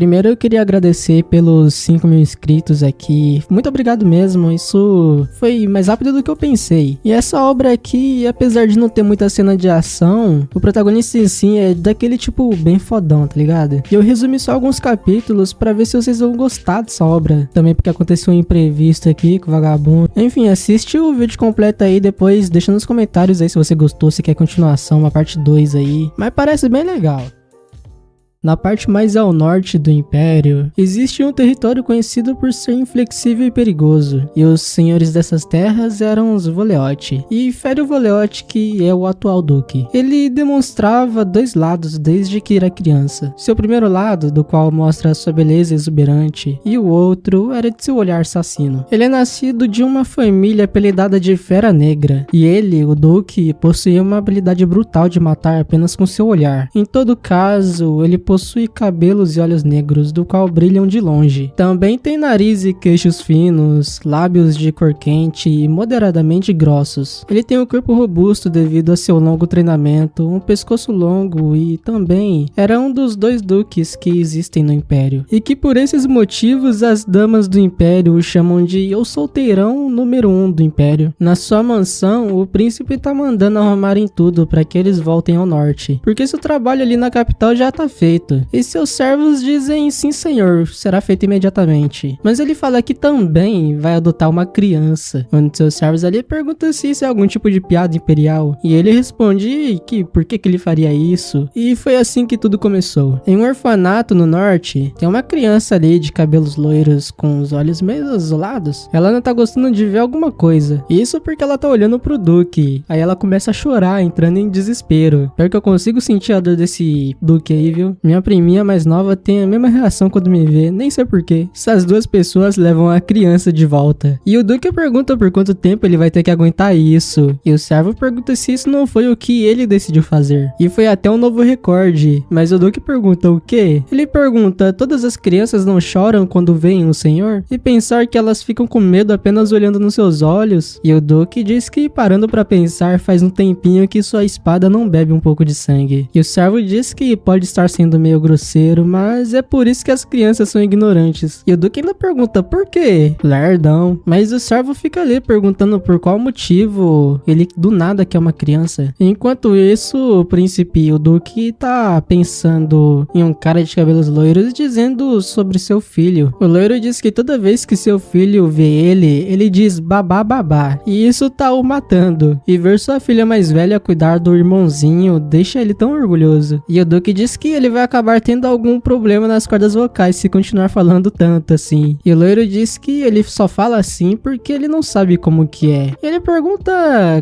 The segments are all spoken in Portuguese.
Primeiro eu queria agradecer pelos 5.000 inscritos aqui. Muito obrigado mesmo, isso foi mais rápido do que eu pensei. E essa obra aqui, apesar de não ter muita cena de ação, o protagonista em si é daquele tipo bem fodão, tá ligado? E eu resumi só alguns capítulos pra ver se vocês vão gostar dessa obra. Também porque aconteceu um imprevisto aqui com o vagabundo. Enfim, assiste o vídeo completo aí, depois deixa nos comentários aí se você gostou, se quer continuação, uma parte 2 aí. Mas parece bem legal. Na parte mais ao norte do Império, existe um território conhecido por ser inflexível e perigoso, e os senhores dessas terras eram os Voleoti, e Fério Voleoti, que é o atual duque. Ele demonstrava dois lados desde que era criança. Seu primeiro lado, do qual mostra sua beleza exuberante, e o outro era de seu olhar assassino. Ele é nascido de uma família apelidada de Fera Negra, e ele, o duque, possuía uma habilidade brutal de matar apenas com seu olhar. Em todo caso, ele possui cabelos e olhos negros, do qual brilham de longe. Também tem nariz e queixos finos, lábios de cor quente e moderadamente grossos. Ele tem um corpo robusto devido a seu longo treinamento, um pescoço longo e também era um dos 2 duques que existem no Império. E que por esses motivos as damas do Império o chamam de o solteirão número 1 do Império. Na sua mansão, o príncipe tá mandando arrumarem tudo para que eles voltem ao norte, porque seu trabalho ali na capital já tá feito. E seus servos dizem sim senhor, será feito imediatamente. Mas ele fala que também vai adotar uma criança. Um de seus servos ali pergunta se isso é algum tipo de piada imperial. E ele responde que por que ele faria isso. E foi assim que tudo começou. Em um orfanato no norte, tem uma criança ali de cabelos loiros com os olhos meio azulados. Ela não tá gostando de ver alguma coisa. Isso porque ela tá olhando pro duque. Aí ela começa a chorar, entrando em desespero. Pior que eu consigo sentir a dor desse duque aí, viu? Minha priminha mais nova tem a mesma reação quando me vê, nem sei porquê. Essas 2 pessoas levam a criança de volta. E o duque pergunta por quanto tempo ele vai ter que aguentar isso. E o servo pergunta se isso não foi o que ele decidiu fazer. E foi até um novo recorde. Mas o duque pergunta o quê? Ele pergunta, todas as crianças não choram quando veem o senhor? E pensar que elas ficam com medo apenas olhando nos seus olhos? E o duque diz que parando pra pensar faz um tempinho que sua espada não bebe um pouco de sangue. E o servo diz que pode estar sendo meio grosseiro, mas é por isso que as crianças são ignorantes. E o duque ainda pergunta por quê? Lerdão. Mas o servo fica ali perguntando por qual motivo ele do nada quer uma criança. Enquanto isso, o príncipe, o duque, tá pensando em um cara de cabelos loiros dizendo sobre seu filho. O loiro diz que toda vez que seu filho vê ele diz babá babá. E isso tá o matando. E ver sua filha mais velha cuidar do irmãozinho deixa ele tão orgulhoso. E o duque diz que ele vai acabar tendo algum problema nas cordas vocais se continuar falando tanto assim. E o loiro diz que ele só fala assim porque ele não sabe como que é. Ele pergunta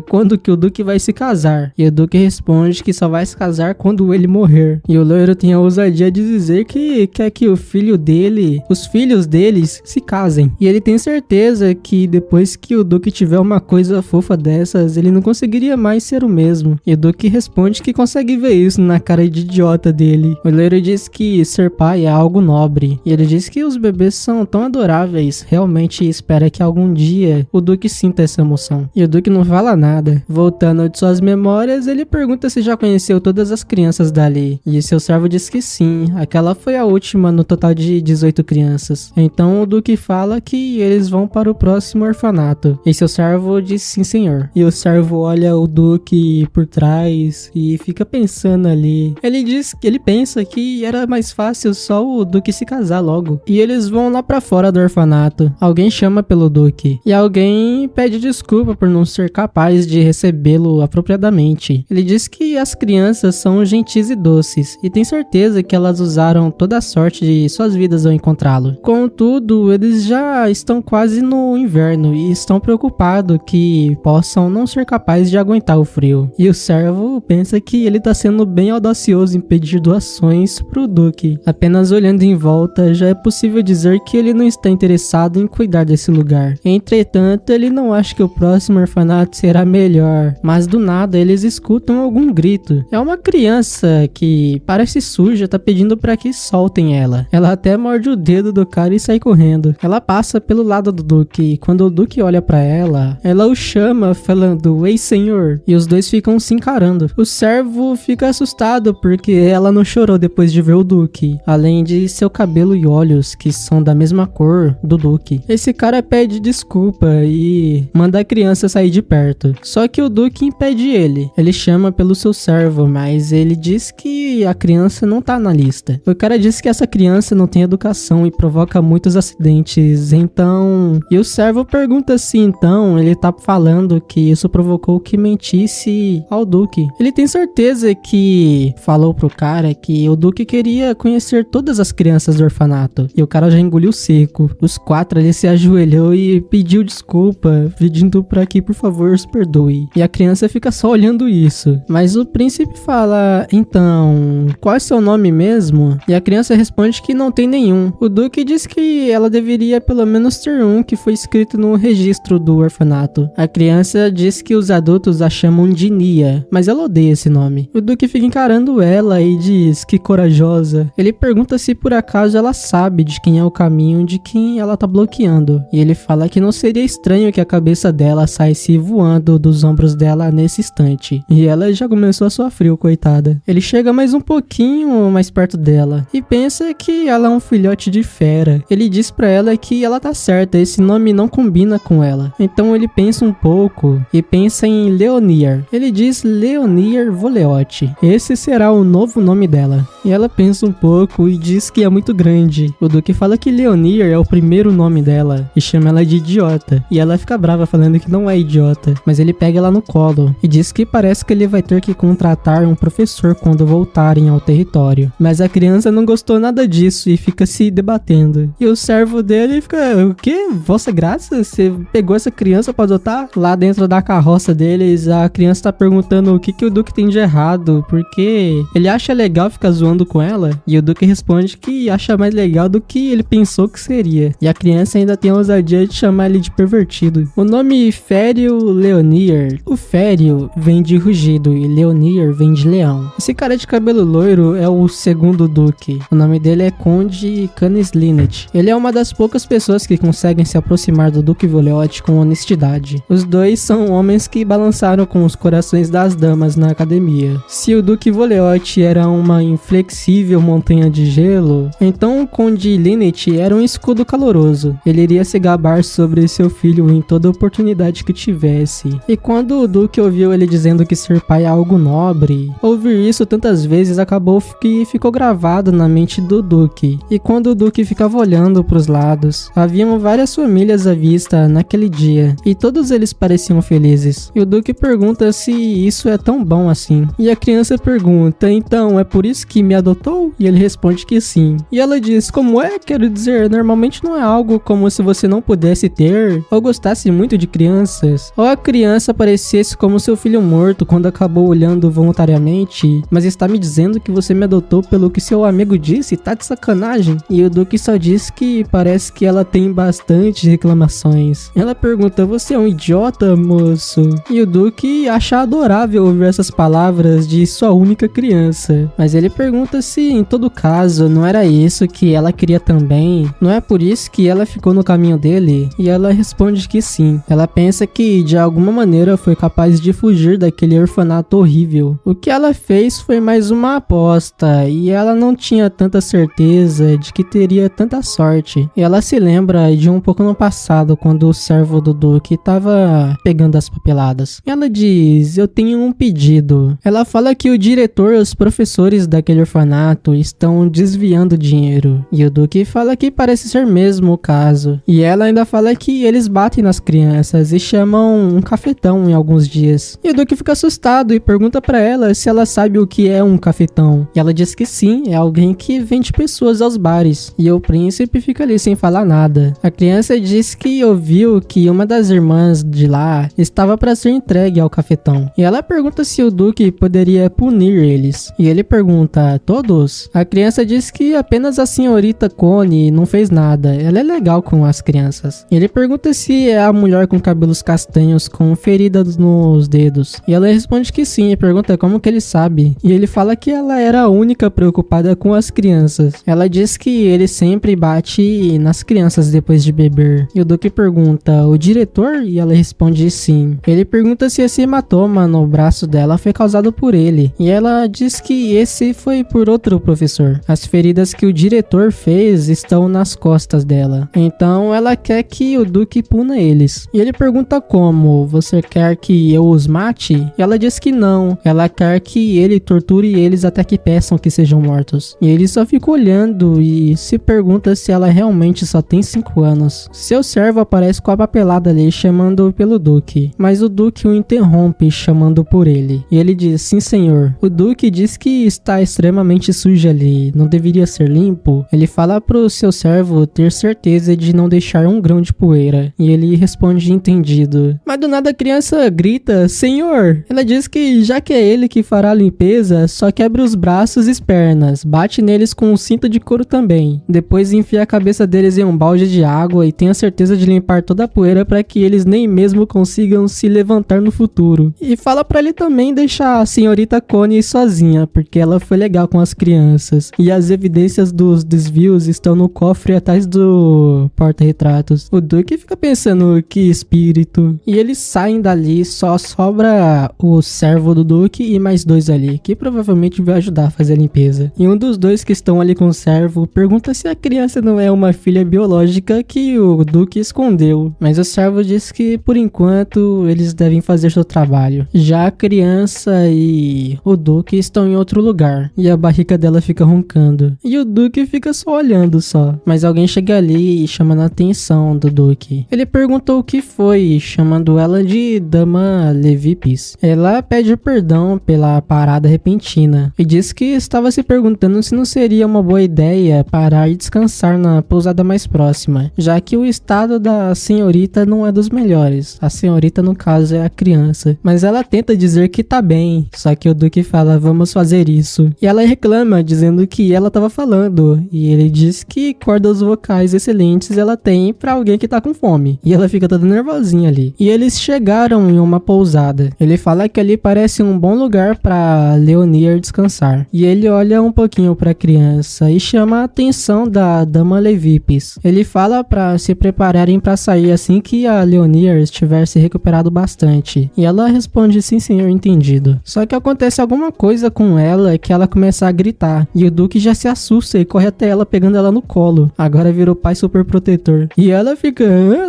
quando que o duque vai se casar. E o duque responde que só vai se casar quando ele morrer. E o loiro tem a ousadia de dizer que quer que os filhos deles se casem. E ele tem certeza que depois que o duque tiver uma coisa fofa dessas, ele não conseguiria mais ser o mesmo. E o duque responde que consegue ver isso na cara de idiota dele. O loiro diz que ser pai é algo nobre. E ele diz que os bebês são tão adoráveis. Realmente espera que algum dia o duque sinta essa emoção. E o duque não fala nada. Voltando de suas memórias, ele pergunta se já conheceu todas as crianças dali. E seu servo diz que sim. Aquela foi a última no total de 18 crianças. Então o duque fala que eles vão para o próximo orfanato. E seu servo diz sim senhor. E o servo olha o duque por trás e fica pensando ali. Ele diz que ele pensa que era mais fácil só o duque se casar logo. E eles vão lá pra fora do orfanato. Alguém chama pelo duque. E alguém pede desculpa por não ser capaz de recebê-lo apropriadamente. Ele diz que as crianças são gentis e doces. E tem certeza que elas usaram toda a sorte de suas vidas ao encontrá-lo. Contudo, eles já estão quase no inverno e estão preocupados que possam não ser capazes de aguentar o frio. E o servo pensa que ele tá sendo bem audacioso em pedir doações pro duque. Apenas olhando em volta, já é possível dizer que ele não está interessado em cuidar desse lugar. Entretanto, ele não acha que o próximo orfanato será melhor. Mas do nada, eles escutam algum grito. É uma criança que parece suja, tá pedindo pra que soltem ela. Ela até morde o dedo do cara e sai correndo. Ela passa pelo lado do duque e quando o duque olha pra ela, ela o chama falando, ei senhor, e os dois ficam se encarando. O servo fica assustado porque ela não chorou depois de ver o Duque, além de seu cabelo e olhos, que são da mesma cor do Duque. Esse cara pede desculpa e manda a criança sair de perto. Só que o Duque impede ele. Ele chama pelo seu servo, mas ele diz que a criança não tá na lista. O cara diz que essa criança não tem educação e provoca muitos acidentes, então... E o servo pergunta se então ele tá falando que isso provocou que mentisse ao Duque. Ele tem certeza que falou pro cara que o Duque queria conhecer todas as crianças do orfanato. E o cara já engoliu seco. Os 4 ali se ajoelhou e pediu desculpa, pedindo pra que por favor os perdoe. E a criança fica só olhando isso. Mas o príncipe fala, então, qual é seu nome mesmo? E a criança responde que não tem nenhum. O Duque diz que ela deveria pelo menos ter um que foi escrito no registro do orfanato. A criança diz que os adultos a chamam de Nia, mas ela odeia esse nome. O Duque fica encarando ela e diz que corajosa. Ele pergunta se por acaso ela sabe de quem é o caminho de quem ela tá bloqueando. E ele fala que não seria estranho que a cabeça dela saísse voando dos ombros dela nesse instante. E ela já começou a suar frio, coitada. Ele chega mais um pouquinho mais perto dela e pensa que ela é um filhote de fera. Ele diz pra ela que ela tá certa, esse nome não combina com ela. Então ele pensa um pouco e pensa em Leonir. Ele diz Leonir Voleote. Esse será o novo nome dela. E ela pensa um pouco e diz que é muito grande. O Duque fala que Leonir é o primeiro nome dela e chama ela de idiota. E ela fica brava falando que não é idiota. Mas ele pega ela no colo e diz que parece que ele vai ter que contratar um professor quando voltarem ao território. Mas a criança não gostou nada disso e fica se debatendo. E o servo dele fica, o quê? Vossa Graça? Você pegou essa criança pra adotar? Lá dentro da carroça deles, a criança tá perguntando o que o Duque tem de errado, porque ele acha legal ficar zoando com ela. E o Duque responde que acha mais legal do que ele pensou que seria. E a criança ainda tem a ousadia de chamar ele de pervertido. O nome Fério Leonir. O Fério vem de rugido e Leonir vem de leão. Esse cara de cabelo loiro é o segundo Duque. O nome dele é Conde Canis Linet. Ele é uma das poucas pessoas que conseguem se aproximar do Duque Voleote com honestidade. Os dois são homens que balançaram com os corações das damas na academia. Se o Duque Voleote era uma inflexível montanha de gelo, então o Conde Linet era um escudo caloroso. Ele iria se gabar sobre seu filho em toda oportunidade que tivesse. E quando o Duque ouviu ele dizendo que ser pai é algo nobre, ouvir isso tantas vezes acabou que ficou gravado na mente do Duque. E quando o Duque ficava olhando para os lados, haviam várias famílias à vista naquele dia, e todos eles pareciam felizes. E o Duque pergunta se isso é tão bom assim. E a criança pergunta, então é por isso que me adotou? E ele responde que sim. E ela diz, como é? Quero dizer, normalmente não é algo como se você não pudesse ter, ou gostasse muito de crianças, ou a criança parecesse como seu filho morto quando acabou olhando voluntariamente, mas está me dizendo que você me adotou pelo que seu amigo disse? Tá de sacanagem? E o Duque só diz que parece que ela tem bastante reclamações. Ela pergunta, você é um idiota, moço? E o Duque acha adorável ouvir essas palavras de sua única criança. Mas ele pergunta se, em todo caso, não era isso que ela queria também? Não é por isso que ela ficou no caminho dele? E ela responde que sim. Ela pensa que, de alguma maneira, foi capaz de fugir daquele orfanato horrível. O que ela fez foi mais uma aposta, e ela não tinha tanta certeza de que teria tanta sorte. E ela se lembra de um pouco no passado, quando o servo do Duque estava pegando as papeladas. E ela diz, eu tenho um pedido. Ela fala que o diretor e os professores daquele orfanato estão desviando dinheiro. E o Duque fala que parece ser mesmo o caso. E ela ainda fala que eles batem nas crianças e chamam um cafetão em alguns dias. E o Duque fica assustado e pergunta pra ela se ela sabe o que é um cafetão. E ela diz que sim, é alguém que vende pessoas aos bares. E o príncipe fica ali sem falar nada. A criança diz que ouviu que uma das irmãs de lá estava para ser entregue ao cafetão. E ela pergunta se o Duque poderia punir eles. E ele pergunta, todos? A criança diz que apenas a senhorita Connie não fez nada. Ela é legal com as crianças. E ele pergunta se é a mulher com cabelos castanhos com feridas nos dedos. E ela responde que sim, e pergunta como que ele sabe. E ele fala que ela era a única preocupada com as crianças. Ela diz que ele sempre bate nas crianças depois de beber. E o Duque pergunta, o diretor? E ela responde sim. Ele pergunta se esse hematoma no braço dela foi causado por ele. E ela diz que esse foi foi por outro professor. As feridas que o diretor fez estão nas costas dela. Então ela quer que o Duque puna eles. E ele pergunta como: você quer que eu os mate? E ela diz que não. Ela quer que ele torture eles até que peçam que sejam mortos. E ele só fica olhando e se pergunta se ela realmente só tem 5 anos. Seu servo aparece com a papelada ali chamando pelo Duque. Mas o Duque o interrompe chamando por ele. E ele diz: sim, senhor. O Duque diz que está extremamente sujo ali, não deveria ser limpo. Ele fala pro seu servo ter certeza de não deixar um grão de poeira. E ele responde entendido. Mas do nada a criança grita: senhor! Ela diz que já que é ele que fará a limpeza, só quebra os braços e pernas, bate neles com um cinto de couro também. Depois enfia a cabeça deles em um balde de água e tenha certeza de limpar toda a poeira para que eles nem mesmo consigam se levantar no futuro. E fala para ele também deixar a senhorita Connie sozinha, porque ela foi legal com as crianças. E as evidências dos desvios estão no cofre atrás do porta-retratos. O Duque fica pensando: que espírito. E eles saem dali, só sobra o servo do Duque e mais 2 ali, que provavelmente vai ajudar a fazer a limpeza. E um dos 2 que estão ali com o servo pergunta se a criança não é uma filha biológica que o Duque escondeu. Mas o servo diz que por enquanto eles devem fazer seu trabalho. Já a criança e o Duque estão em outro lugar e a barriga dela fica roncando. E o Duque fica só olhando só. Mas alguém chega ali e chama a atenção do Duque. Ele perguntou o que foi, chamando ela de Dama Levipis. Ela pede perdão pela parada repentina e diz que estava se perguntando se não seria uma boa ideia parar e descansar na pousada mais próxima, já que o estado da senhorita não é dos melhores. A senhorita, no caso, é a criança. Mas ela tenta dizer que tá bem, só que o Duque fala: vamos fazer isso. E ela reclama, dizendo que ela tava falando, e ele diz que cordas vocais excelentes ela tem pra alguém que tá com fome. E ela fica toda nervosinha ali. E eles chegaram em uma pousada. Ele fala que ali parece um bom lugar pra Leonir descansar. E ele olha um pouquinho pra criança e chama a atenção da Dama Levipis. Ele fala pra se prepararem pra sair assim que a Leonir estiver se recuperado bastante. E ela responde: sim, senhor, entendido. Só que acontece alguma coisa com ela que ela começa a gritar. E o Duque já se assusta e corre até ela pegando ela no colo. Agora virou pai super protetor. E ela fica: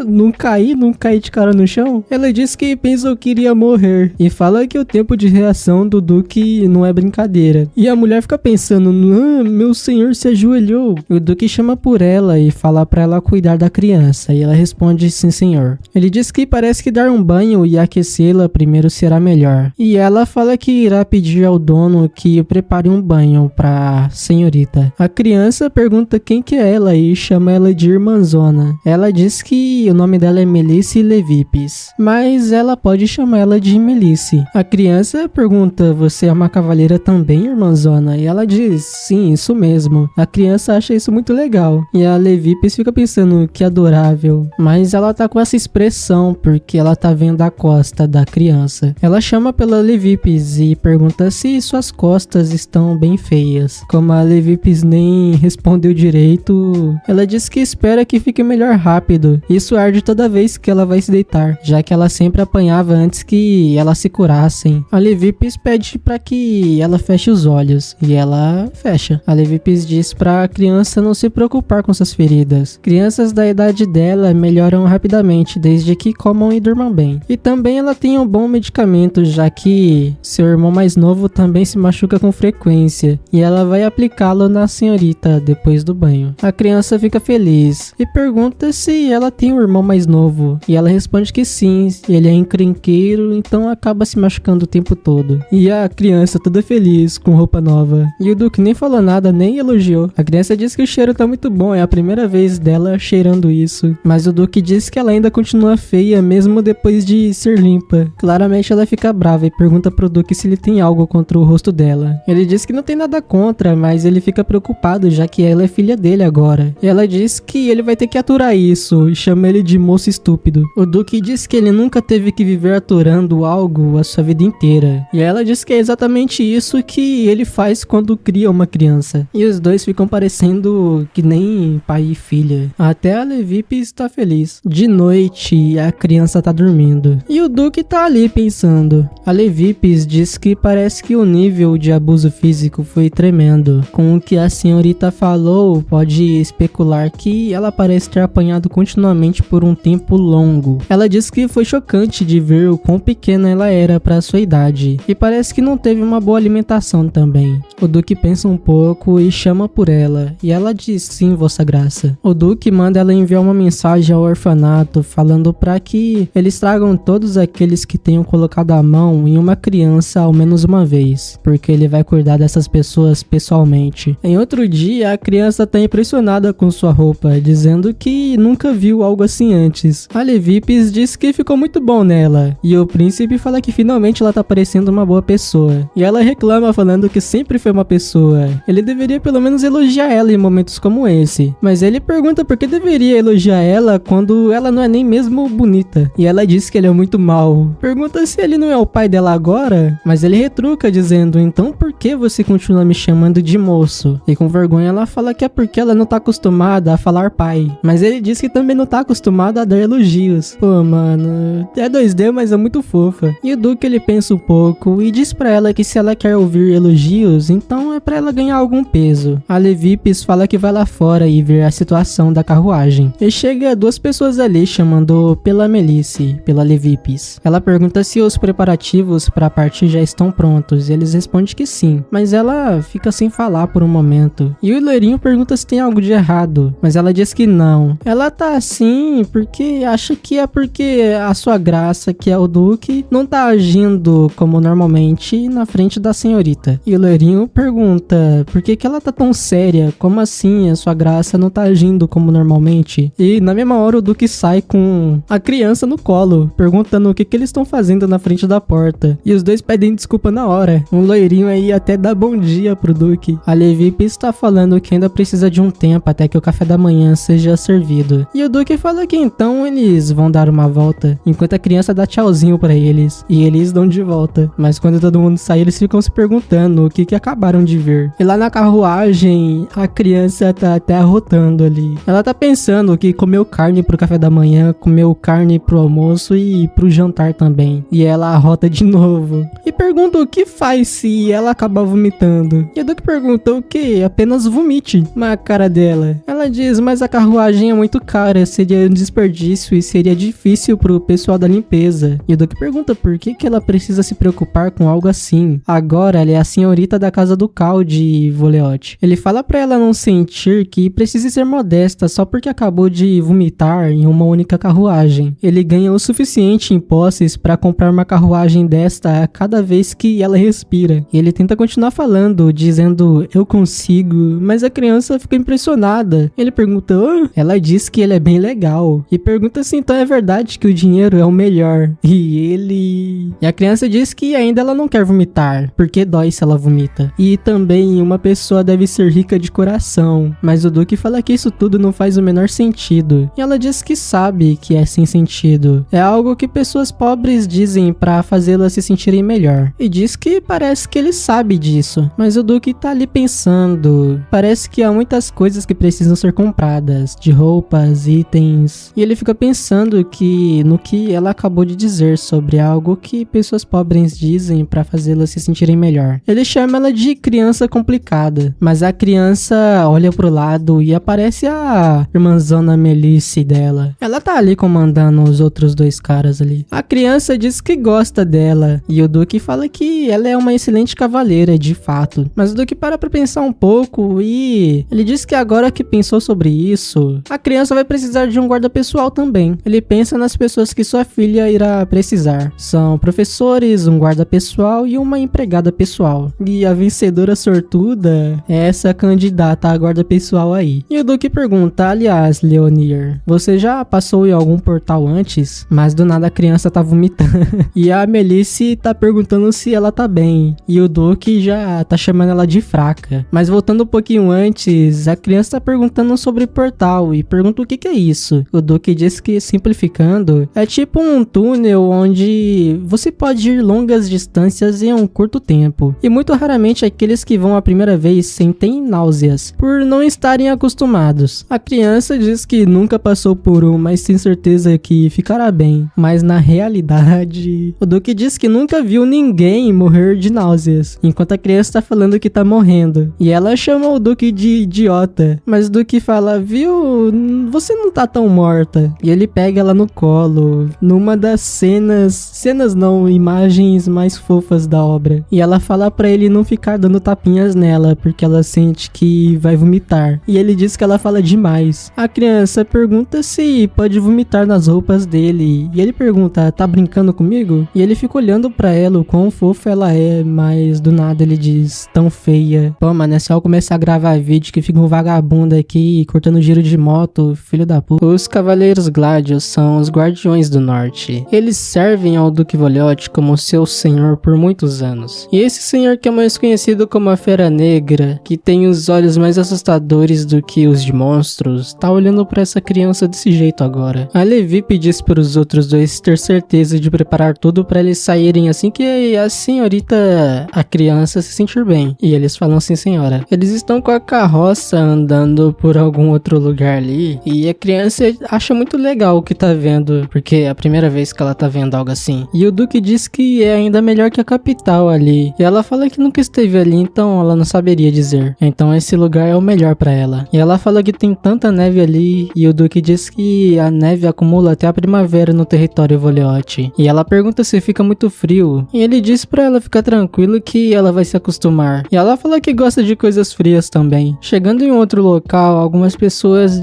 não caí de cara no chão? Ela diz que pensou que iria morrer. E fala que o tempo de reação do Duque não é brincadeira. E a mulher fica pensando: meu senhor se ajoelhou. E o Duque chama por ela e fala pra ela cuidar da criança. E ela responde: sim, senhor. Ele diz que parece que dar um banho e aquecê-la primeiro será melhor. E ela fala que irá pedir ao dono que prepare um banho pra senhorita. A criança pergunta quem que é ela e chama ela de irmãzona. Ela diz que o nome dela é Melisse Levipis, mas ela pode chamar ela de Melisse. A criança pergunta: você é uma cavaleira também, irmãzona? E ela diz: sim, isso mesmo. A criança acha isso muito legal. E a Levipis fica pensando: que adorável. Mas ela tá com essa expressão porque ela tá vendo a costa da criança. Ela chama pela Levipis e pergunta se suas costas estão bem feias. Como a Levipis nem respondeu direito, ela diz que espera que fique melhor rápido. Isso arde toda vez que ela vai se deitar, já que ela sempre apanhava antes que elas se curassem. A Levipis pede para que ela feche os olhos e ela fecha. A Levipis diz para a criança não se preocupar com suas feridas. Crianças da idade dela melhoram rapidamente desde que comam e durmam bem. E também ela tem um bom medicamento, já que seu irmão mais novo também se machuca com frequência e ela vai aplicá-lo na senhorita depois do banho. A criança fica feliz e pergunta se ela tem um irmão mais novo e ela responde que sim, ele é encrenqueiro, então acaba se machucando o tempo todo. E a criança toda feliz com roupa nova. E o Duque nem falou nada, nem elogiou. A criança diz que o cheiro tá muito bom, é a primeira vez dela cheirando isso. Mas o Duque diz que ela ainda continua feia mesmo depois de ser limpa. Claramente ela fica brava e pergunta pro Duque se ele tem algo contra o rosto dela. Ele diz que não tem nada contra, mas ele fica preocupado já que ela é filha dele agora. E ela diz que ele vai ter que aturar isso e chama ele de moço estúpido. O Duque diz que ele nunca teve que viver aturando algo a sua vida inteira. E ela diz que é exatamente isso que ele faz quando cria uma criança. E os dois ficam parecendo que nem pai e filha. Até a Levipis está feliz. De noite, a criança tá dormindo. E o Duque tá ali pensando. A Levipis diz que parece que o nível de abuso físico foi tremendo. Com o que a senhorita falou, pode especular que ela parece ter apanhado continuamente por um tempo longo. Ela diz que foi chocante de ver o quão pequena ela era para sua idade, e parece que não teve uma boa alimentação também. O Duque pensa um pouco e chama por ela, e ela diz sim, Vossa Graça. O Duque manda ela enviar uma mensagem ao orfanato falando para que eles tragam todos aqueles que tenham colocado a mão em uma criança ao menos uma vez, porque ele vai cuidar dessas pessoas pessoalmente. Em outro dia, a criança tá impressionada com sua roupa, dizendo que nunca viu algo assim antes. A Levipes diz que ficou muito bom nela, e o príncipe fala que finalmente ela tá parecendo uma boa pessoa. E ela reclama falando que sempre foi uma pessoa. Ele deveria pelo menos elogiar ela em momentos como esse. Mas ele pergunta por que deveria elogiar ela quando ela não é nem mesmo bonita. E ela diz que ele é muito mau. Pergunta se ele não é o pai dela agora, mas ele retruca dizendo, então por que você continua me chamando de moço? E com vergonha ela fala que é porque ela não tá acostumada a falar pai. Mas ele diz que também não tá acostumado a dar elogios. Pô, mano, é 2D, mas é muito fofa. E o Duque ele pensa um pouco e diz pra ela que se ela quer ouvir elogios, então é pra ela ganhar algum peso. A Levipes fala que vai lá fora e ver a situação da carruagem. E chega 2 pessoas ali chamando pela Melisse, pela Levipes. Ela pergunta se os preparativos pra partir já estão prontos e eles respondem que sim, mas ela fica sem falar por um momento. E o loirinho pergunta se tem algo de errado, mas ela diz que não. Ela tá assim porque acha que é porque a sua graça, que é o Duque, não tá agindo como normalmente na frente da senhorita. E o loirinho pergunta por que ela tá tão séria, como assim a sua graça não tá agindo como normalmente? E na mesma hora o Duque sai com a criança no colo, perguntando o que eles estão fazendo na frente da porta. E os dois pedem desculpa na hora. Um loirinho aí até dá bom dia pro Duque. A Levipes está falando que ainda precisa de um tempo até que o café da manhã seja servido. E o Duque fala que então eles vão dar uma volta, enquanto a criança dá tchauzinho pra eles. E eles dão de volta. Mas quando todo mundo sai, eles ficam se perguntando o que acabaram de ver. E lá na carruagem, a criança tá até arrotando ali. Ela tá pensando que comeu carne pro café da manhã, comeu carne pro almoço e pro jantar também. E ela arrota de novo. E pergunta o que faz se ela acabar vomitando. E a Duque pergunta o que? Apenas vomite. Na cara dela. Ela diz, mas a carruagem é muito cara, seria um desperdício e seria difícil pro pessoal da limpeza. E o Duque pergunta por que ela precisa se preocupar com algo assim. Agora ela é a senhorita da casa do Cal de Voleote. Ele fala pra ela não sentir que precisa ser modesta só porque acabou de vomitar em uma única carruagem. Ele ganha o suficiente em posses pra comprar uma carruagem desta a cada vez que ela respira. E ele tenta continuar falando, dizendo eu consigo, mas a criança fica impressionada. Ele pergunta, oh? Ela diz que ele é bem legal. E pergunta se então é verdade que o dinheiro é o melhor. E a criança diz que ainda ela não quer vomitar, porque dói se ela vomita. E também uma pessoa deve ser rica de coração. Mas o Duque fala que isso tudo não faz o menor sentido. E ela diz que sabe que é sem sentido. É algo que pessoas pobres dizem pra fazê-las se sentirem melhor. E diz que parece que ele sabe disso. Mas o Duque tá ali pensando. Parece que há muitas coisas que precisam ser compradas. De roupas, itens. E ele fica pensando que no que ela acabou de dizer sobre algo que pessoas pobres dizem pra fazê-las se sentirem melhor. Ele chama ela de criança complicada. Mas a criança olha pro lado e aparece a irmãzona Melisse dela. Ela tá ali comandando os outros 2 caras ali. A criança diz que gosta dela. E o Duque fala que ela é uma excelente cavaleira, de fato. Mas o Duque para pra pensar um pouco e ele diz que agora que pensou sobre isso, a criança vai precisar de um guarda pessoal também. Ele pensa nas pessoas que sua filha irá precisar. São professores, um guarda pessoal e uma empregada pessoal. E a vencedora sortuda é essa candidata a guarda pessoal aí. E o Duque pergunta, aliás, Leonir, você já passou em algum portal antes? Mas do nada a criança tá vomitando. E a Melisse tá perguntando se ela tá bem. E o Duque já tá chamando ela de fraca. Mas voltando um pouquinho antes, a criança tá perguntando sobre portal e pergunta o que é isso. O Duque diz que, simplificando, é tipo um túnel onde você pode ir longas distâncias em um curto tempo. E muito raramente aqueles que vão a primeira vez sentem náuseas, por não estarem acostumados. A criança diz que nunca passou por um, mas tem certeza que ficará bem. Mas na realidade, o Duque diz que nunca viu ninguém morrer de náuseas, enquanto outra criança tá falando que tá morrendo. E ela chama o Duque de idiota. Mas o Duque fala, viu, você não tá tão morta. E ele pega ela no colo, numa das cenas não, imagens mais fofas da obra. E ela fala pra ele não ficar dando tapinhas nela, porque ela sente que vai vomitar. E ele diz que ela fala demais. A criança pergunta se pode vomitar nas roupas dele. E ele pergunta, tá brincando comigo? E ele fica olhando pra ela, o quão fofa ela é, mas do nada ele diz, tão feia. Pô, mano, é só eu começar a gravar vídeo que fica um vagabundo aqui, cortando giro de moto, filho da puta. Os Cavaleiros Gladios são os Guardiões do Norte. Eles servem ao Duque Voliote como seu senhor por muitos anos. E esse senhor que é mais conhecido como a Fera Negra, que tem os olhos mais assustadores do que os de monstros, tá olhando pra essa criança desse jeito agora. A Levip diz para os outros dois ter certeza de preparar tudo pra eles saírem assim que a senhorita, a criança, se sentir bem. E eles falam sim, senhora. Eles estão com a carroça andando por algum outro lugar ali, e a criança acha muito legal o que tá vendo, porque é a primeira vez que ela tá vendo algo assim. E o Duque diz que é ainda melhor que a capital ali. E ela fala que nunca esteve ali, então ela não saberia dizer. Então esse lugar é o melhor pra ela. E ela fala que tem tanta neve ali, e o Duque diz que a neve acumula até a primavera no território Voliote. E ela pergunta se fica muito frio, e ele diz pra ela ficar tranquilo que ela vai se acostumar. E ela fala que gosta de coisas frias também. Chegando em outro local, algumas pessoas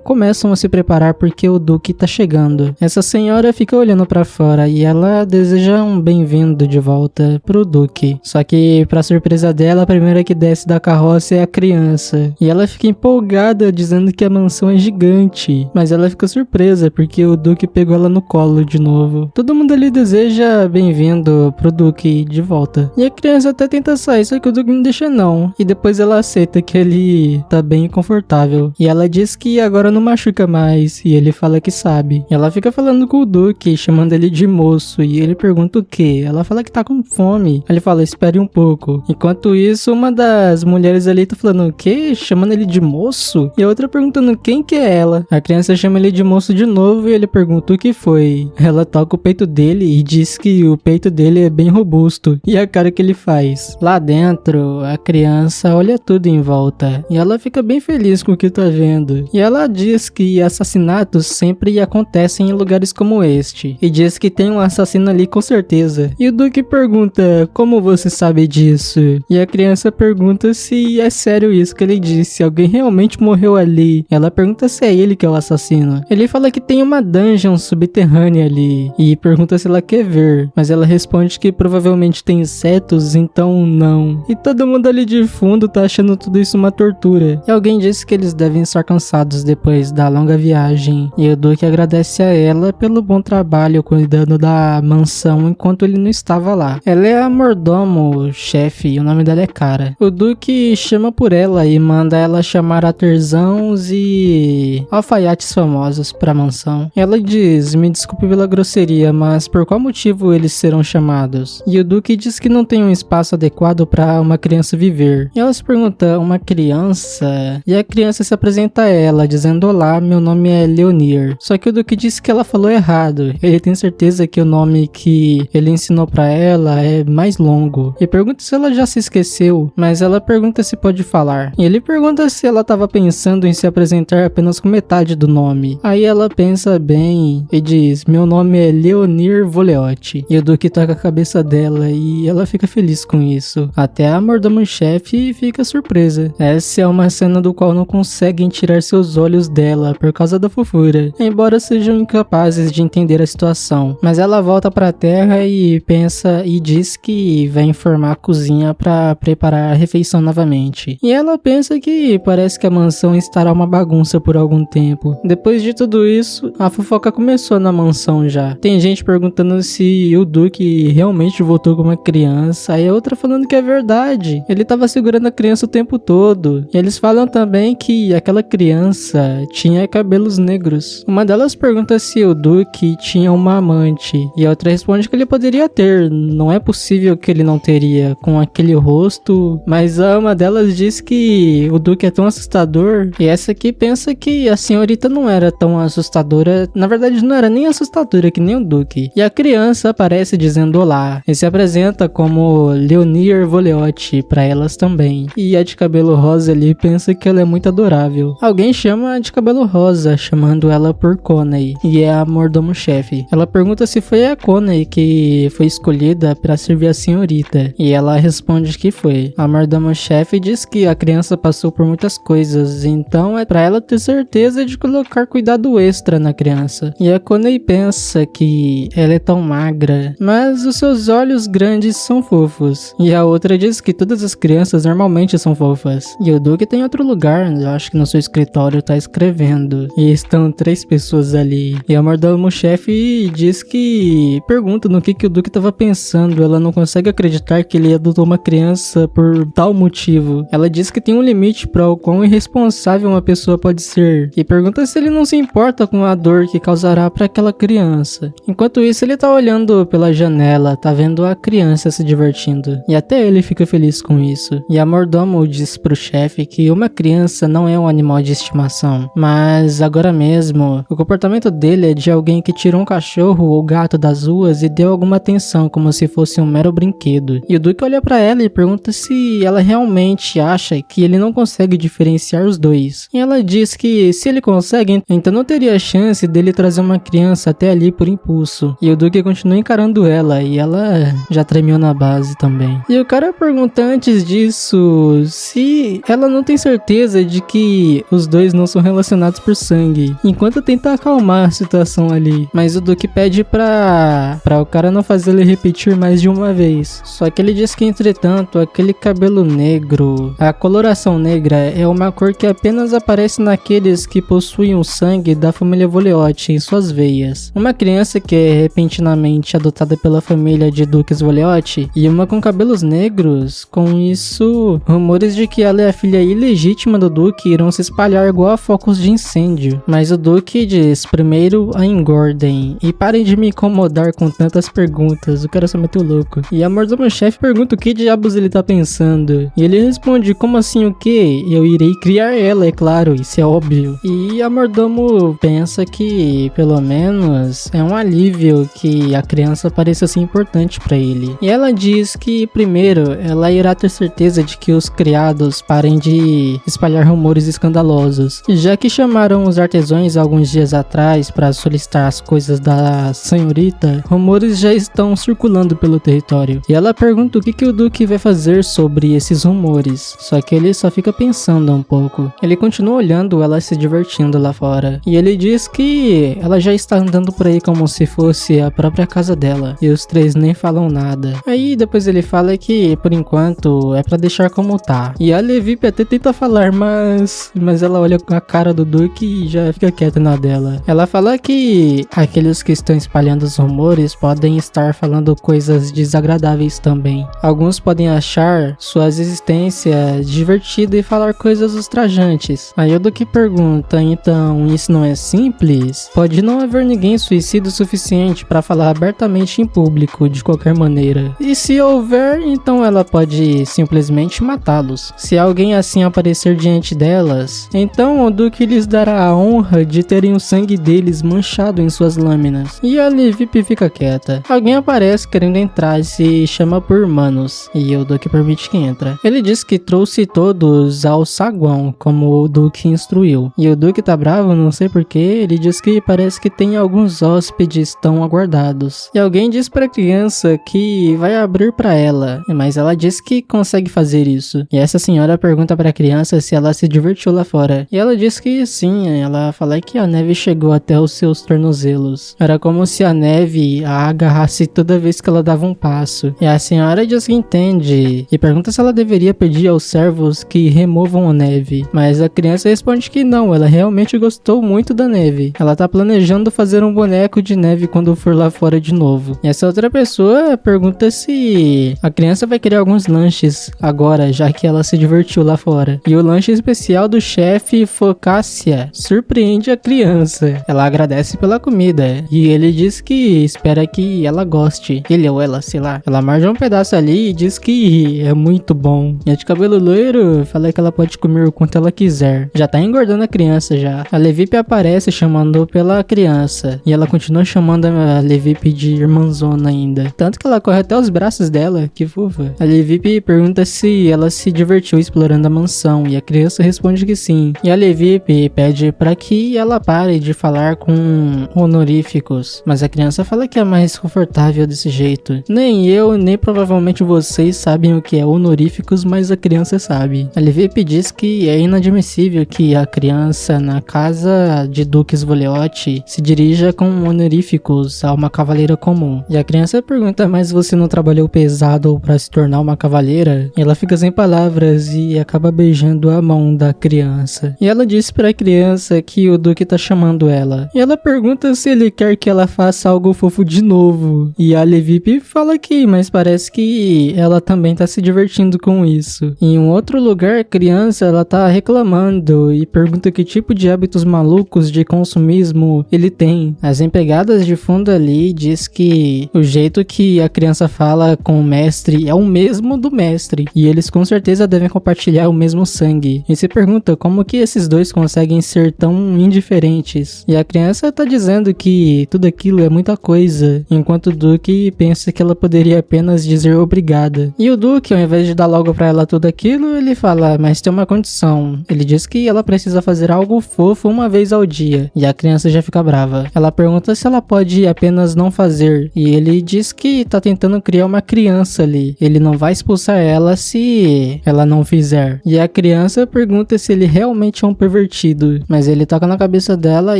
começam a se preparar porque o Duque tá chegando. Essa senhora fica olhando pra fora e ela deseja um bem-vindo de volta pro Duque. Só que, pra surpresa dela, a primeira que desce da carroça é a criança. E ela fica empolgada, dizendo que a mansão é gigante. Mas ela fica surpresa porque o Duque pegou ela no colo de novo. Todo mundo ali deseja bem-vindo pro Duque de volta. E a criança até tenta sair, só que o Duque não deixa não. E depois ela aceita que ele tá bem confortável. E ela diz que agora não machuca mais. E ele fala que sabe. E ela fica falando com o Duque, chamando ele de moço. E ele pergunta o quê? Ela fala que tá com fome. Ele fala, espere um pouco. Enquanto isso, uma das mulheres ali tá falando o quê? Chamando ele de moço? E a outra perguntando quem que é ela. A criança chama ele de moço de novo e ele pergunta o que foi. Ela toca o peito dele e diz que o peito dele é bem robusto. E a cara que ele faz. Lá dentro, a criança olha tudo em volta. E ela fica bem feliz com o que tá vendo. E ela diz que assassinatos sempre acontecem em lugares como este. E diz que tem um assassino ali com certeza. E o Duque pergunta, como você sabe disso? E a criança pergunta se é sério isso que ele disse. Alguém realmente morreu ali. Ela pergunta se é ele que é o assassino. Ele fala que tem uma dungeon subterrânea ali. E pergunta se ela quer ver. Mas ela responde que provavelmente tem insetos, então não. E todo mundo ali de fundo tá achando tudo isso uma tortura. E alguém disse que eles devem estar cansados depois da longa viagem. E o Duque agradece a ela pelo bom trabalho cuidando da mansão enquanto ele não estava lá. Ela é a mordomo, chefe, e o nome dela é Cara. O Duque chama por ela e manda ela chamar artesãos e alfaiates famosos pra mansão. Ela diz, me desculpe pela grosseria, mas por qual motivo eles serão chamados? E o Duque diz que não tem um espaço adequado pra uma criança viver. E ela se pergunta, uma criança? E a criança se apresenta a ela, dizendo, olá, meu nome é Leonir. Só que o Duque disse que ela falou errado. Ele tem certeza que o nome que ele ensinou pra ela é mais longo. E pergunta se ela já se esqueceu, mas ela pergunta se pode falar. E ele pergunta se ela estava pensando em se apresentar apenas com metade do nome. Aí ela pensa bem e diz, meu nome é Leonir Voliote. E o Duque toca a cabeça dela e ela fica feliz com isso. Até a mordomo-chefe fica surpresa. Essa é uma cena do qual não conseguem tirar seus olhos dela por causa da fofura, embora sejam incapazes de entender a situação. Mas ela volta pra terra e pensa e diz que vai informar a cozinha pra preparar a refeição novamente. E ela pensa que parece que a mansão estará uma bagunça por algum tempo. Depois de tudo isso, a fofoca começou na mansão já. Tem gente perguntando se o Duque realmente voltou como uma criança, aí a outra falando que é verdade. Ele tava segurando a criança o tempo todo. E eles falam também que aquela criança tinha cabelos negros. Uma delas pergunta se o Duque tinha uma amante, e a outra responde que ele poderia ter. Não é possível que ele não teria, com aquele rosto. Mas uma delas diz que o Duque é tão assustador, e essa aqui pensa que a senhorita não era tão assustadora. Na verdade não era nem assustadora que nem o Duque. E a criança aparece dizendo olá, e se apresenta como Leonir Voleotti pra elas também. E a de cabelo rosa ali pensa que ela é muito adorável. Alguém chama a de cabelo rosa, chamando ela por Coney, e é a mordomo-chefe. Ela pergunta se foi a Coney que foi escolhida para servir a senhorita, e ela responde que foi. A mordomo-chefe diz que a criança passou por muitas coisas, então é pra ela ter certeza de colocar cuidado extra na criança. E a Coney pensa que ela é tão magra, mas os seus olhos grandes são fofos. E a outra diz que todas as crianças normalmente são fofas. E o Duque tem outro lugar, eu acho que no seu escritório tá escrevendo. E estão 3 pessoas ali. E a mordomo-chefe diz que... pergunta no que o Duque tava pensando. Ela não consegue acreditar que ele adotou uma criança por tal motivo. Ela diz que tem um limite para o quão irresponsável uma pessoa pode ser. E pergunta se ele não se importa com a dor que causará para aquela criança. Enquanto isso, ele tá olhando pela janela, tá vendo a criança se divertindo. E até ele fica feliz com isso. E a mordomo diz pro chefe que uma criança não é um animal de estimação. Mas agora mesmo, o comportamento dele é de alguém que tirou um cachorro ou gato das ruas e deu alguma atenção, como se fosse um mero brinquedo. E o Duque olha pra ela e pergunta se ela realmente acha que ele não consegue diferenciar os dois. E ela diz que se ele consegue, então não teria chance dele trazer uma criança até ali por impulso. E o Duque continua encarando ela, e ela já tremeu na base também. E o cara pergunta antes disso se ela não tem certeza de que os dois não são relacionados por sangue, enquanto tenta acalmar a situação ali. Mas o Duque pede pra o cara não fazer ele repetir mais de uma vez. Só que ele diz que, entretanto, aquele cabelo negro, a coloração negra, é uma cor que apenas aparece naqueles que possuem o sangue da família Voleotti em suas veias. Uma criança que é repentinamente adotada pela família de duques Voleotti e uma com cabelos negros, com isso, rumores de que ela é a filha ilegítima do Duque irão se espalhar igual a focos de incêndio. Mas o Duque diz, primeiro a engordem e parem de me incomodar com tantas perguntas, o cara só meteu louco. E a mordomo-chefe pergunta o que diabos ele tá pensando. E ele responde, como assim o que? Eu irei criar ela, é claro, isso é óbvio. E a mordomo pensa que, pelo menos, é um alívio que a criança pareça assim importante pra ele. E ela diz que, primeiro, ela irá ter certeza de que os criados parem de espalhar rumores escandalosos. Já que chamaram os artesãos alguns dias atrás para solicitar as coisas da senhorita, rumores já estão circulando pelo território. E ela pergunta o que o Duque vai fazer sobre esses rumores. Só que ele só fica pensando um pouco. Ele continua olhando ela se divertindo lá fora. E ele diz que ela já está andando por aí como se fosse a própria casa dela. E os 3 nem falam nada. Aí depois ele fala que, por enquanto, é pra deixar como tá. E a Levip até tenta falar, mas ela olha com a cara do Duque e já fica quieta na dela. Ela fala que aqueles que estão espalhando os rumores podem estar falando coisas desagradáveis também. Alguns podem achar suas existências divertidas e falar coisas ultrajantes. Aí o Duque pergunta, então isso não é simples? Pode não haver ninguém suicida o suficiente para falar abertamente em público de qualquer maneira. E se houver, então ela pode simplesmente matá-los. Se alguém assim aparecer diante delas, então o Duque lhes dará a honra de terem o sangue deles manchado em suas lâminas. E a Levip fica quieta. Alguém aparece querendo entrar e se chama por Manos, e o Duque permite que entra. Ele diz que trouxe todos ao saguão, como o Duque instruiu. E o Duque tá bravo, não sei porquê. Ele diz que parece que tem alguns hóspedes tão aguardados. E alguém diz pra criança que vai abrir pra ela, mas ela diz que consegue fazer isso. E essa senhora pergunta pra criança se ela se divertiu lá fora. E ela diz que sim, ela fala que a neve chegou até os seus tornozelos. Era como se a neve a agarrasse toda vez que ela dava um passo. E a senhora diz que entende e pergunta se ela deveria pedir aos servos que removam a neve. Mas a criança responde que não, ela realmente gostou muito da neve. Ela tá planejando fazer um boneco de neve quando for lá fora de novo. E essa outra pessoa pergunta se a criança vai querer alguns lanches agora, já que ela se divertiu lá fora. E o lanche especial do chefe Focácia surpreende a criança. Ela agradece pela comida e ele diz que espera que ela goste. Ele ou ela, sei lá. Ela morde um pedaço ali e diz que é muito bom. E a de cabelo loiro fala que ela pode comer o quanto ela quiser. Já tá engordando a criança já. A Levip aparece chamando pela criança e ela continua chamando a Levip de irmãzona ainda. Tanto que ela corre até os braços dela dela, que fofa. A Levip pergunta se ela se divertiu explorando a mansão e a criança responde que sim. E a Levip pede para que ela pare de falar com honoríficos, mas a criança fala que é mais confortável desse jeito. Nem eu, nem provavelmente vocês sabem o que é honoríficos, mas a criança sabe. A Levip diz que é inadmissível que a criança na casa de Duque Svoleote se dirija com honoríficos a uma cavaleira comum. E a criança pergunta, mas você não trabalhou pesado para se tornar uma cavaleira? E ela fica sem palavras e acaba beijando a mão da criança. E ela diz para a criança que o Duque tá chamando ela. E ela pergunta se ele quer que ela faça algo fofo de novo. E a Levip fala que, mas parece que ela também tá se divertindo com isso. Em um outro lugar, a criança ela tá reclamando e pergunta que tipo de hábitos malucos de consumismo ele tem. As empregadas de fundo ali diz que o jeito que a criança fala com o mestre é o mesmo do mestre. E eles com certeza devem compartilhar o mesmo sangue. E se pergunta como que esses dois conseguem ser tão indiferentes. E a criança tá dizendo que tudo aquilo é muita coisa, enquanto o Duque pensa que ela poderia apenas dizer obrigada. E o Duque, ao invés de dar logo pra ela tudo aquilo, ele fala, mas tem uma condição. Ele diz que ela precisa fazer algo fofo uma vez ao dia. E a criança já fica brava. Ela pergunta se ela pode apenas não fazer. E ele diz que tá tentando criar uma criança ali. Ele não vai expulsar ela se ela não fizer. E a criança pergunta se ele realmente é um pervertido. Mas ele toca na cabeça dela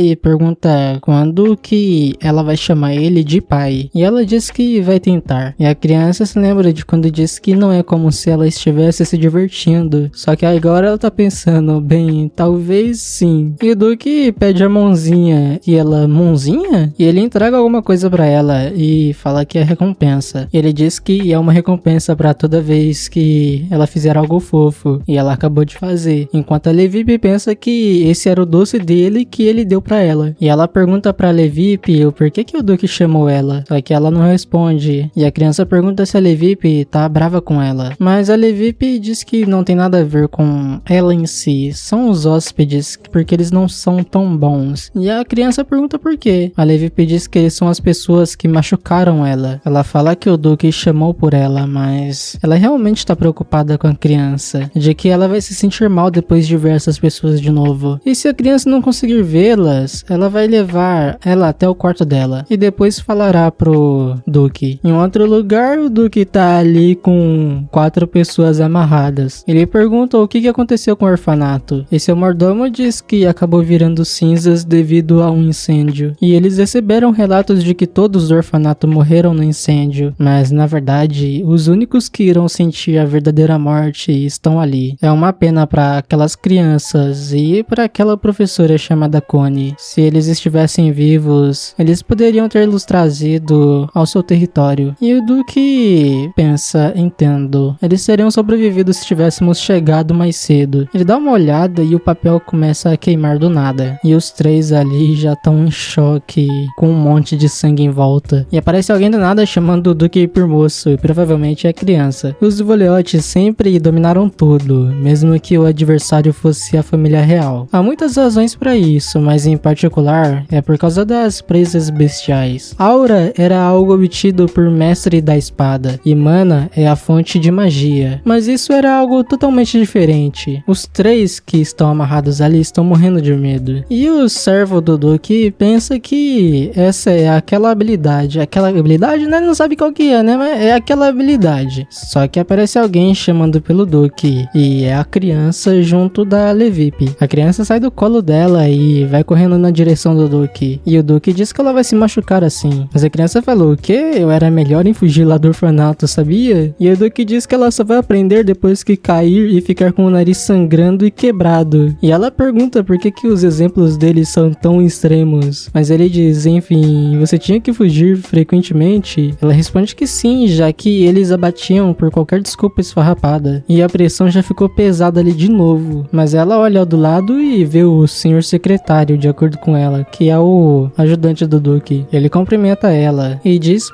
e pergunta quando que ela vai chamar ele de pai. E ela diz que vai tentar. E a criança se lembra de quando diz que não é como se ela estivesse se divertindo. Só que agora ela tá pensando, bem, talvez sim. E o Duque pede a mãozinha. E ela, mãozinha? E ele entrega alguma coisa pra ela e fala que é recompensa. E ele diz que é uma recompensa pra toda vez que ela fizer algo fofo. E ela acabou de fazer. Enquanto a Levip pensa que esse era o doce dele que ele deu pra ela. E ela pergunta pra Levip o porquê que o Duque chamou ela. Só que ela não responde. E a criança pergunta se a Levip tá brava com ela. Mas a Levip diz que não tem nada a ver com ela em si. São os hóspedes, porque eles não são tão bons. E a criança pergunta por quê. A Levip diz que eles são as pessoas que machucaram ela. Ela fala que o Duque chamou por ela, mas ela realmente tá preocupada com a criança. De que ela vai se sentir mal depois de ver essas pessoas de novo. E se a criança não conseguir vê-las, ela vai levar ela até o quarto dela. E depois falará pro Duque. Em outro lugar, o Duque tá ali com 4 pessoas amarradas. Ele pergunta o que aconteceu com o orfanato. E seu mordomo diz que acabou virando cinzas devido a um incêndio. E eles receberam relatos de que todos do orfanato morreram no incêndio. Mas, na verdade, os únicos que irão sentir a verdadeira morte estão ali. É uma pena para aquelas crianças e para aquela professora chamada Connie. Se eles estivessem vivos, eles poderiam ter-los trazido ao seu território. E o Duque pensa, entendo. Eles seriam sobrevividos se tivéssemos chegado mais cedo. Ele dá uma olhada e o papel começa a queimar do nada. E os 3 ali já estão em choque, com um monte de sangue em volta. E aparece alguém do nada chamando o Duque por moço, e provavelmente é criança. Os Svoleote sempre dominaram tudo, mesmo que o adversário fosse a família real. Há muitas razões para isso, mas em particular é por causa das presas bestiais. Aura era algo obtido por mestre da espada, e mana é a fonte de magia. Mas isso era algo totalmente diferente. Os 3 que estão amarrados ali estão morrendo de medo. E o servo do Duque pensa que essa é aquela habilidade. Aquela habilidade, né? Ele não sabe qual que é, né? Mas é aquela habilidade. Só que aparece alguém chamando pelo Duque. E é a criança junto da Levip. A criança sai do colo dela e vai correndo na direção do Duque. E o Duque diz que ela vai se machucar assim. Mas a criança falou, o quê? Eu era melhor em fugir lá do orfanato, sabia? E o Duque diz que ela só vai aprender depois que cair e ficar com o nariz sangrando e quebrado. E ela pergunta por que os exemplos dele são tão extremos. Mas ele diz, enfim, você tinha que fugir frequentemente? Ela responde que sim, já que eles abatiam por qualquer desculpa esfarrapada. E a pressão já ficou pesada ali de novo. Mas ela olha do lado e vê o senhor secretário, de acordo com ela, que é o ajudante do Duque. Ele cumprimenta ela e diz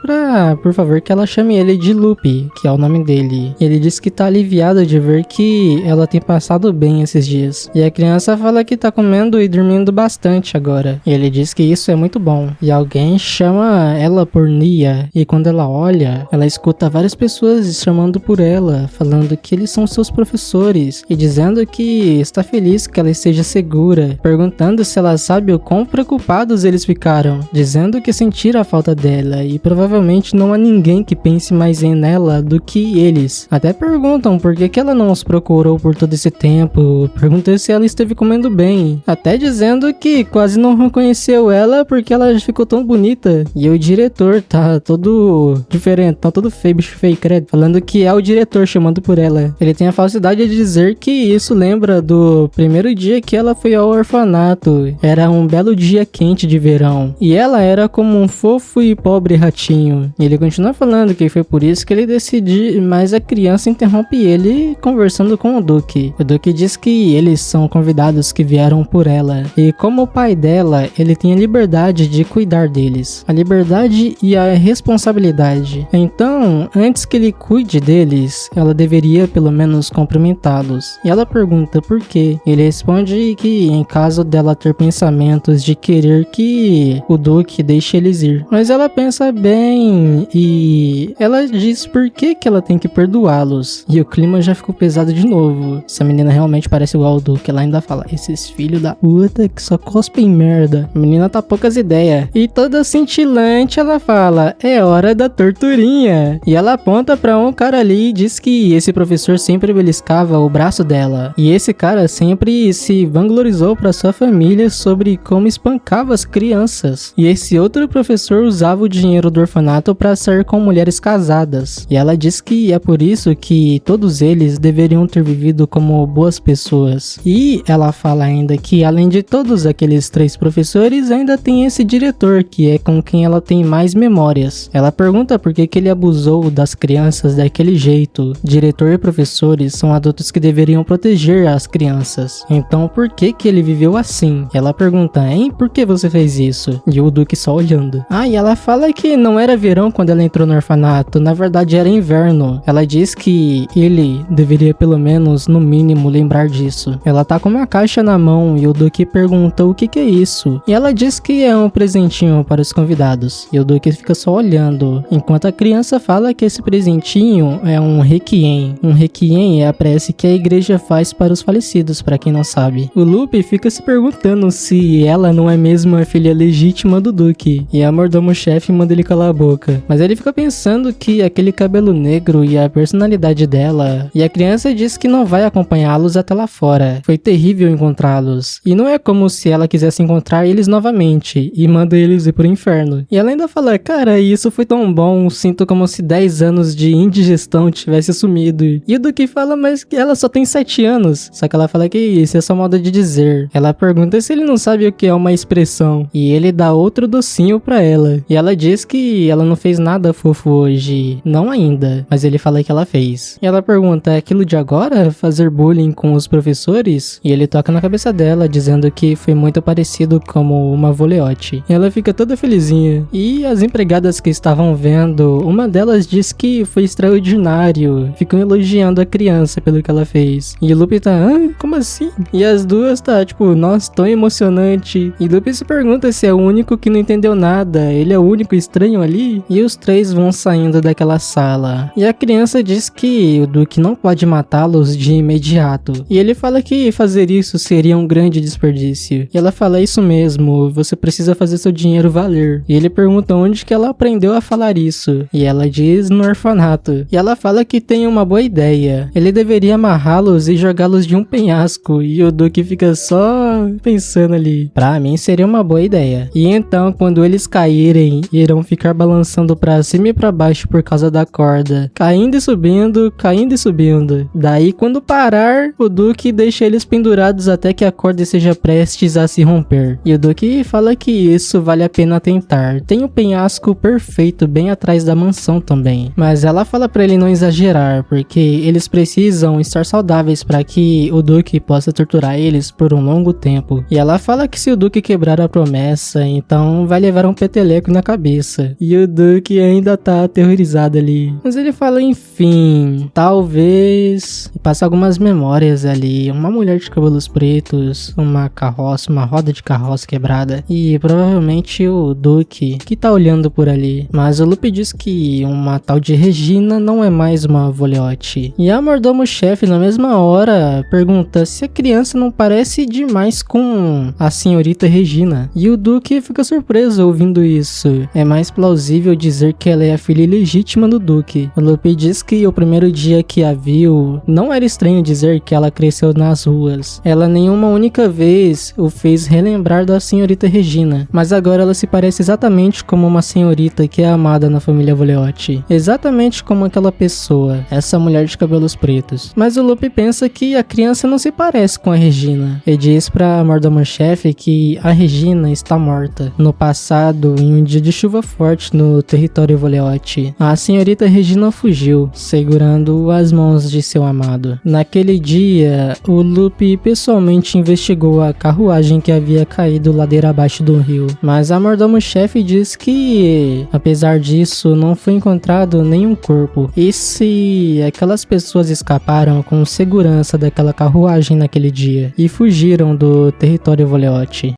por favor, que ela chame ele de Lupe, que é o nome dele. Ele diz que tá aliviado de ver que ela tem passado bem esses dias. E a criança fala que tá comendo e dormindo bastante agora. E ele diz que isso é muito bom. E alguém chama ela por Nia. E quando ela olha, ela escuta escuta várias pessoas chamando por ela, falando que eles são seus professores e dizendo que está feliz que ela esteja segura, perguntando se ela sabe o quão preocupados eles ficaram, dizendo que sentiram a falta dela e provavelmente não há ninguém que pense mais em nela do que eles. Até perguntam por que ela não os procurou por todo esse tempo, perguntam se ela esteve comendo bem, até dizendo que quase não reconheceu ela porque ela ficou tão bonita. E o diretor tá todo diferente, tá todo feio, bicho feio, credo, falando que é o diretor chamando por ela. Ele tem a falsidade de dizer que isso lembra do primeiro dia que ela foi ao orfanato. Era um belo dia quente de verão e ela era como um fofo e pobre ratinho. E ele continua falando que foi por isso que ele decidiu, mas a criança interrompe ele conversando com o Duque. O Duque diz que eles são convidados que vieram por ela e como o pai dela, ele tem a liberdade de cuidar deles, a liberdade e a responsabilidade. Então, antes que ele cuide deles, ela deveria pelo menos cumprimentá-los. E ela pergunta por quê. Ele responde que em caso dela ter pensamentos de querer que o Duque deixe eles ir. Mas ela pensa bem e ela diz por que ela tem que perdoá-los. E o clima já ficou pesado de novo. Essa menina realmente parece igual ao Duque. Ela ainda fala, esses filhos da puta que só cospem merda. A menina tá poucas ideias. E toda cintilante ela fala, é hora da torturinha. E ela aponta pra um cara ali e diz que esse professor sempre beliscava o braço dela. E esse cara sempre se vanglorizou pra sua família sobre como espancava as crianças. E esse outro professor usava o dinheiro do orfanato pra sair com mulheres casadas. E ela diz que é por isso que todos eles deveriam ter vivido como boas pessoas. E ela fala ainda que além de todos aqueles 3 professores, ainda tem esse diretor, que é com quem ela tem mais memórias. Ela pergunta por que ele abusou das crianças daquele jeito. Diretor e professores são adultos que deveriam proteger as crianças. Então por que ele viveu assim? Ela pergunta, hein, por que você fez isso? E o Duque só olhando. E ela fala que não era verão quando ela entrou no orfanato, na verdade era inverno. Ela diz que ele deveria pelo menos, no mínimo, lembrar disso. Ela tá com uma caixa na mão e o Duque pergunta o que é isso. E ela diz que é um presentinho para os convidados. E o Duque fica só olhando, enquanto a criança fala que esse presentinho é um requiem. Um requiem é a prece que a igreja faz para os falecidos, para quem não sabe. O Lupe fica se perguntando se ela não é mesmo a filha legítima do Duque. E a mordomo-chefe manda ele calar a boca. Mas ele fica pensando que aquele cabelo negro e a personalidade dela. E a criança diz que não vai acompanhá-los até lá fora. Foi terrível encontrá-los. E não é como se ela quisesse encontrar eles novamente e manda eles ir pro inferno. E ela ainda fala, cara, isso foi tão bom, sinto como se 10 anos de indigestão tivesse sumido. E o Duque fala, mas que ela só tem 7 anos. Só que ela fala que isso é só modo de dizer. Ela pergunta se ele não sabe o que é uma expressão. E ele dá outro docinho pra ela. E ela diz que ela não fez nada fofo hoje. Não ainda. Mas ele fala que ela fez. E ela pergunta, é aquilo de agora? Fazer bullying com os professores? E ele toca na cabeça dela, dizendo que foi muito parecido como uma voleote. E ela fica toda felizinha. E as empregadas que estavam vendo, uma delas diz que foi extraordinário. Ficam elogiando a criança pelo que ela fez. E o Lupe tá, como assim? E as duas tá, tipo, nossa, tão emocionante. E o Lupe se pergunta se é o único que não entendeu nada. Ele é o único estranho ali? E os 3 vão saindo daquela sala. E a criança diz que o Duque não pode matá-los de imediato. E ele fala que fazer isso seria um grande desperdício. E ela fala, isso mesmo, você precisa fazer seu dinheiro valer. E ele pergunta onde que ela aprendeu a falar isso. E ela diz no orfanato. E ela fala que tem uma boa ideia. Ele deveria amarrá-los e jogá-los de um penhasco. E o Duque fica só pensando ali. Pra mim seria uma boa ideia. E então, quando eles caírem, irão ficar balançando pra cima e pra baixo por causa da corda. Caindo e subindo, caindo e subindo. Daí, quando parar, o Duque deixa eles pendurados até que a corda esteja prestes a se romper. E o Duque fala que isso vale a pena tentar. Tem um penhasco perfeito bem atrás da mansão também. Mas ela fala pra ele não exagerar, porque eles precisam estar saudáveis para que o Duque possa torturar eles por um longo tempo. E ela fala que se o Duque quebrar a promessa, então vai levar um peteleco na cabeça. E o Duque ainda tá aterrorizado ali. Mas ele fala, enfim, talvez... E passa algumas memórias ali. Uma mulher de cabelos pretos, uma carroça, uma roda de carroça quebrada. E provavelmente o Duque que tá olhando por ali. Mas o Lupe diz que uma tal de Regina não é mais uma Voleote. E a mordomo-chefe, na mesma hora, pergunta se a criança não parece demais com a senhorita Regina. E o Duque fica surpreso ouvindo isso. É mais plausível dizer que ela é a filha ilegítima do Duque. O Lupin diz que o primeiro dia que a viu, não era estranho dizer que ela cresceu nas ruas. Ela nenhuma única vez o fez relembrar da senhorita Regina, mas agora ela se parece exatamente como uma senhorita que é amada na família Voleote. Exatamente como aquela pessoa, essa mulher de cabelos pretos. Mas o Lupin pensa que a criança não se parece com a Regina. E diz pra mordomo-chefe que a Regina está morta. No passado, em um dia de chuva forte no território Voleote, a senhorita Regina fugiu, segurando as mãos de seu amado. Naquele dia, o Lupin pessoalmente investigou a carruagem que havia caído ladeira abaixo do rio, mas a mordomo-chefe diz que, apesar disso, não foi encontrado nenhum corpo. E se aquelas pessoas escaparam com segurança daquela carruagem naquele dia e fugiram do território Voleote?